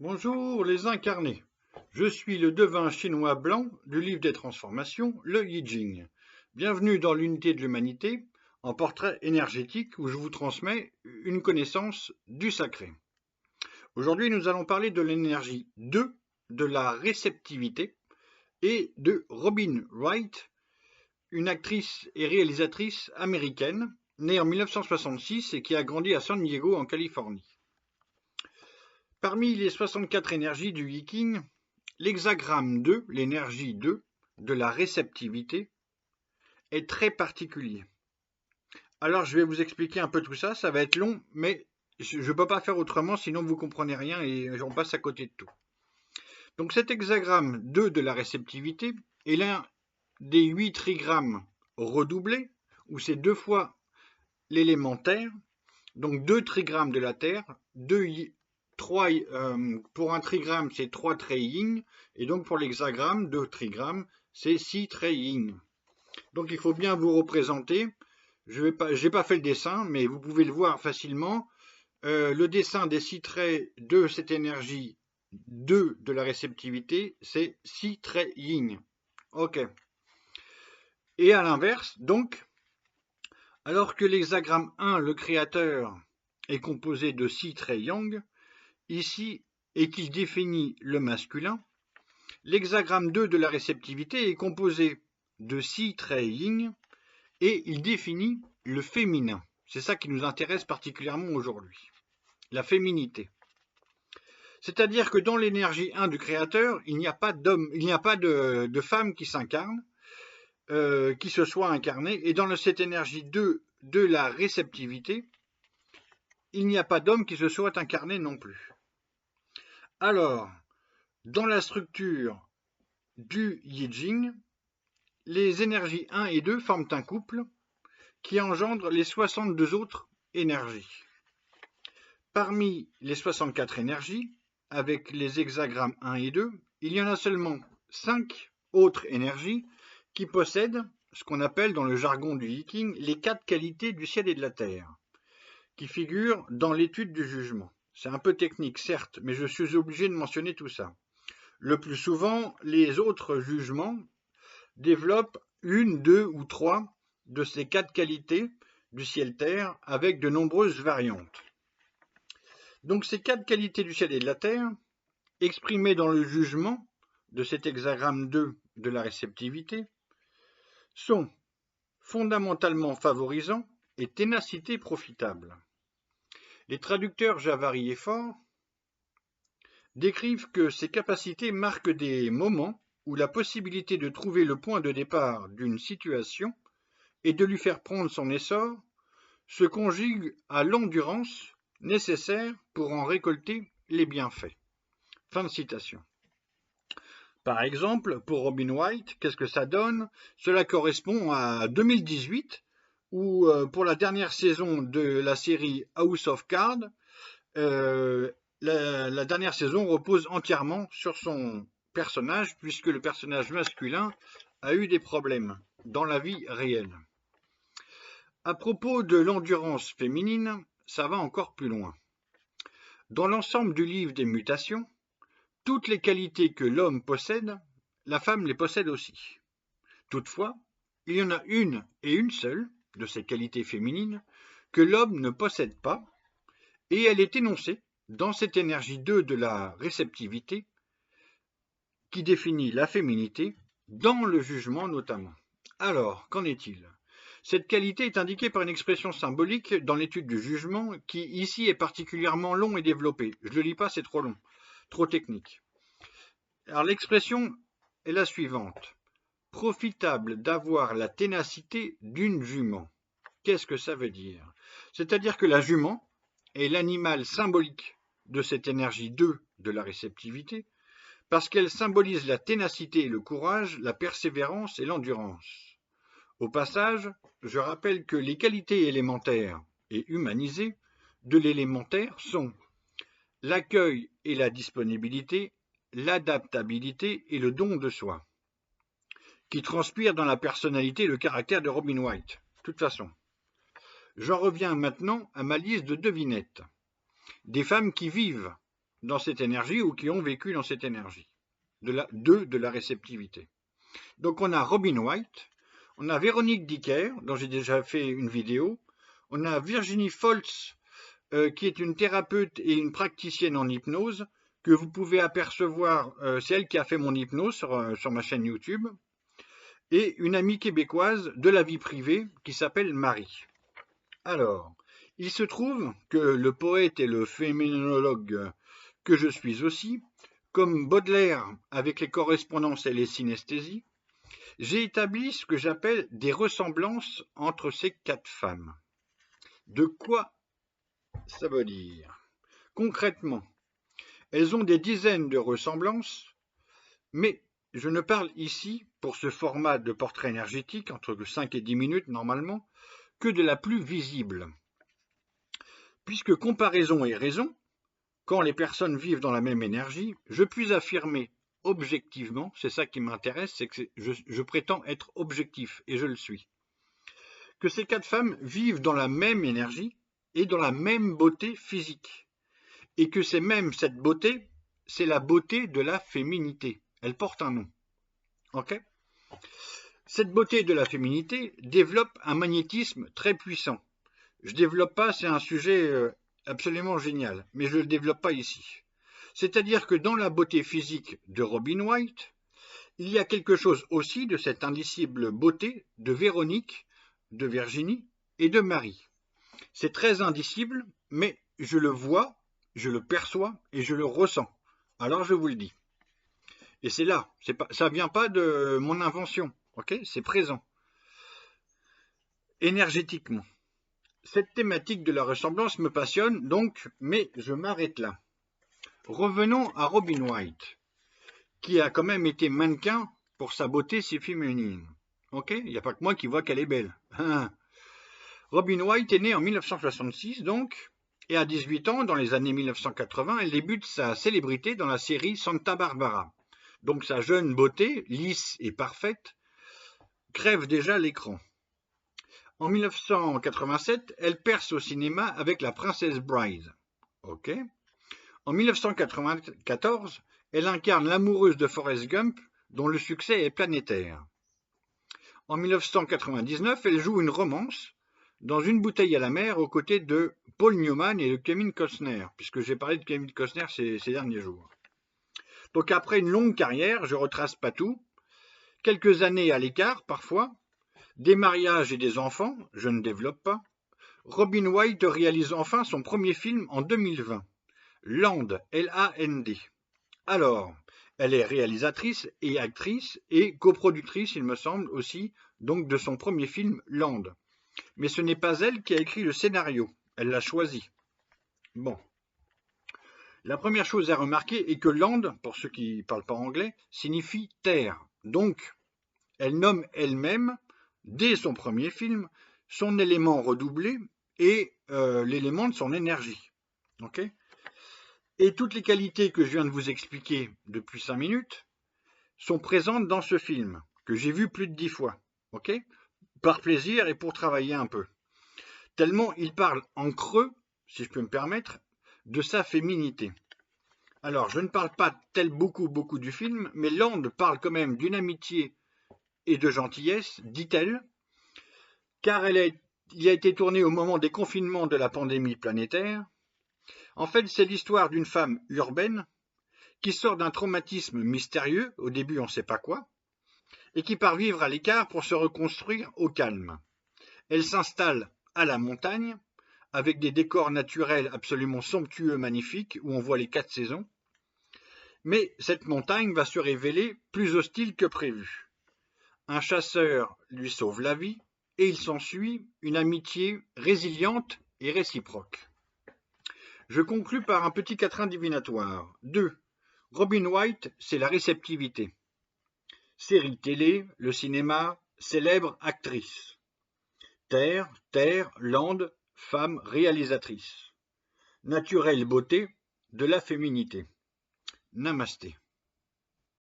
Bonjour les incarnés. Je suis le devin chinois blanc du livre des transformations, le Yi Jing. Bienvenue dans l'unité de l'humanité, en portrait énergétique où je vous transmets une connaissance du sacré. Aujourd'hui, nous allons parler de l'énergie 2, de la réceptivité et de Robin Wright, une actrice et réalisatrice américaine née en 1966 et qui a grandi à San Diego en Californie. Parmi les 64 énergies du Yi King, l'hexagramme 2, l'énergie 2, de la réceptivité, est très particulier. Alors je vais vous expliquer un peu tout ça, ça va être long, mais je ne peux pas faire autrement, sinon vous ne comprenez rien et on passe à côté de tout. Donc cet hexagramme 2 de la réceptivité est l'un des 8 trigrammes redoublés, où c'est 2 fois l'élémentaire, donc 2 trigrammes de la Terre, 3, pour un trigramme, c'est 3 traits yin, et donc pour l'hexagramme, 2 trigrammes, c'est 6 traits yin. Donc il faut bien vous représenter. Je n'ai pas fait le dessin, mais vous pouvez le voir facilement. Le dessin des 6 traits de cette énergie 2 de la réceptivité, c'est 6 traits yin. Ok. Et à l'inverse, donc, alors que l'hexagramme 1, le créateur, est composé de 6 traits yang, ici, et qu'il définit le masculin, l'hexagramme 2 de la réceptivité est composé de 6 traits yin et il définit le féminin. C'est ça qui nous intéresse particulièrement aujourd'hui, la féminité. C'est-à-dire que dans l'énergie 1 du créateur, il n'y a pas d'homme, il n'y a pas de femme qui s'incarne, qui se soit incarnée, et dans cette énergie 2 de la réceptivité, il n'y a pas d'homme qui se soit incarné non plus. Alors, dans la structure du Yi Jing, les énergies 1 et 2 forment un couple qui engendre les 62 autres énergies. Parmi les 64 énergies, avec les hexagrammes 1 et 2, il y en a seulement 5 autres énergies qui possèdent ce qu'on appelle dans le jargon du Yi King les 4 qualités du ciel et de la terre, qui figurent dans l'étude du jugement. C'est un peu technique, certes, mais je suis obligé de mentionner tout ça. Le plus souvent, les autres jugements développent 1, 2 ou 3 de ces 4 qualités du ciel-terre avec de nombreuses variantes. Donc ces 4 qualités du ciel et de la terre, exprimées dans le jugement de cet hexagramme 2 de la réceptivité, sont fondamentalement favorisants et ténacité profitable. Les traducteurs Javary et Faure décrivent que ces capacités marquent des moments où la possibilité de trouver le point de départ d'une situation et de lui faire prendre son essor se conjugue à l'endurance nécessaire pour en récolter les bienfaits. Fin de citation. Par exemple, pour Robin Wright, qu'est-ce que ça donne? Cela correspond à 2018, où pour la dernière saison de la série House of Cards, la dernière saison repose entièrement sur son personnage, puisque le personnage masculin a eu des problèmes dans la vie réelle. À propos de l'endurance féminine, ça va encore plus loin. Dans l'ensemble du livre des mutations, toutes les qualités que l'homme possède, la femme les possède aussi. Toutefois, il y en a une et une seule de ces qualités féminines que l'homme ne possède pas, et elle est énoncée dans cette énergie 2 de la réceptivité qui définit la féminité, dans le jugement notamment. Alors, qu'en est-il? Cette qualité est indiquée par une expression symbolique dans l'étude du jugement qui ici est particulièrement long et développé. Je ne le lis pas, c'est trop long, trop technique. Alors l'expression est la suivante. Profitable d'avoir la ténacité d'une jument. Qu'est-ce que ça veut dire? C'est-à-dire que la jument est l'animal symbolique de cette énergie 2 de la réceptivité, parce qu'elle symbolise la ténacité et le courage, la persévérance et l'endurance. Au passage, je rappelle que les qualités élémentaires et humanisées de l'élémentaire sont l'accueil et la disponibilité, l'adaptabilité et le don de soi, qui transpirent dans la personnalité et le caractère de Robin Wright. De toute façon, j'en reviens maintenant à ma liste de devinettes. Des femmes qui vivent dans cette énergie ou qui ont vécu dans cette énergie, de la réceptivité. Donc on a Robin White, on a Véronique Dicker, dont j'ai déjà fait une vidéo, on a Virginie Foltz, qui est une thérapeute et une praticienne en hypnose, que vous pouvez apercevoir, c'est elle qui a fait mon hypnose sur ma chaîne YouTube, et une amie québécoise de la vie privée qui s'appelle Marie. Alors, il se trouve que le poète et le phénoménologue que je suis aussi, comme Baudelaire avec les correspondances et les synesthésies, j'ai établi ce que j'appelle des ressemblances entre ces 4 femmes. De quoi ça veut dire? Concrètement, elles ont des dizaines de ressemblances, mais je ne parle ici, pour ce format de portrait énergétique, entre 5 et 10 minutes normalement, que de la plus visible. Puisque comparaison est raison, quand les personnes vivent dans la même énergie, je puis affirmer objectivement, c'est ça qui m'intéresse, c'est que je prétends être objectif, et je le suis, que ces 4 femmes vivent dans la même énergie et dans la même beauté physique, et que c'est même cette beauté, c'est la beauté de la féminité. Elle porte un nom. Ok ? Cette beauté de la féminité développe un magnétisme très puissant. Je ne développe pas, c'est un sujet absolument génial, mais je ne le développe pas ici. C'est-à-dire que dans la beauté physique de Robin White, il y a quelque chose aussi de cette indicible beauté de Véronique, de Virginie et de Marie. C'est très indicible, mais je le vois, je le perçois et je le ressens. Alors je vous le dis. Et c'est là, ça ne vient pas de mon invention, ok ? C'est présent, énergétiquement. Cette thématique de la ressemblance me passionne donc, mais je m'arrête là. Revenons à Robin White, qui a quand même été mannequin pour sa beauté si féminine. Ok ? Il n'y a pas que moi qui vois qu'elle est belle. Robin White est née en 1966 donc, et à 18 ans, dans les années 1980, elle débute sa célébrité dans la série Santa Barbara. Donc sa jeune beauté, lisse et parfaite, crève déjà l'écran. En 1987, elle perce au cinéma avec La Princesse Bride. Ok. En 1994, elle incarne l'amoureuse de Forrest Gump, dont le succès est planétaire. En 1999, elle joue une romance dans Une bouteille à la mer aux côtés de Paul Newman et de Kevin Costner, puisque j'ai parlé de Kevin Costner ces derniers jours. Donc après une longue carrière, je retrace pas tout, quelques années à l'écart parfois, des mariages et des enfants, je ne développe pas, Robin White réalise enfin son premier film en 2020, Land, L-A-N-D. Alors, elle est réalisatrice et actrice et coproductrice, il me semble aussi, donc de son premier film Land. Mais ce n'est pas elle qui a écrit le scénario, elle l'a choisi. Bon. La première chose à remarquer est que Land, pour ceux qui ne parlent pas anglais, signifie terre. Donc, elle nomme elle-même, dès son premier film, son élément redoublé et l'élément de son énergie. Okay ? Et toutes les qualités que je viens de vous expliquer depuis 5 minutes sont présentes dans ce film, que j'ai vu plus de 10 fois. Okay ? Par plaisir et pour travailler un peu. Tellement il parle en creux, si je peux me permettre, de sa féminité. Alors, je ne parle pas beaucoup du film, mais Land parle quand même d'une amitié et de gentillesse, dit-elle, car il a été tourné au moment des confinements de la pandémie planétaire. En fait, c'est l'histoire d'une femme urbaine qui sort d'un traumatisme mystérieux, au début on ne sait pas quoi, et qui part vivre à l'écart pour se reconstruire au calme. Elle s'installe à la montagne, avec des décors naturels absolument somptueux, magnifiques, où on voit les 4 saisons. Mais cette montagne va se révéler plus hostile que prévu. Un chasseur lui sauve la vie, et il s'ensuit une amitié résiliente et réciproque. Je conclus par un petit quatrain divinatoire. 2. Robin White, c'est la réceptivité. Série télé, le cinéma, célèbre actrice. Terre, land, femme réalisatrice. Naturelle beauté, de la féminité. Namasté.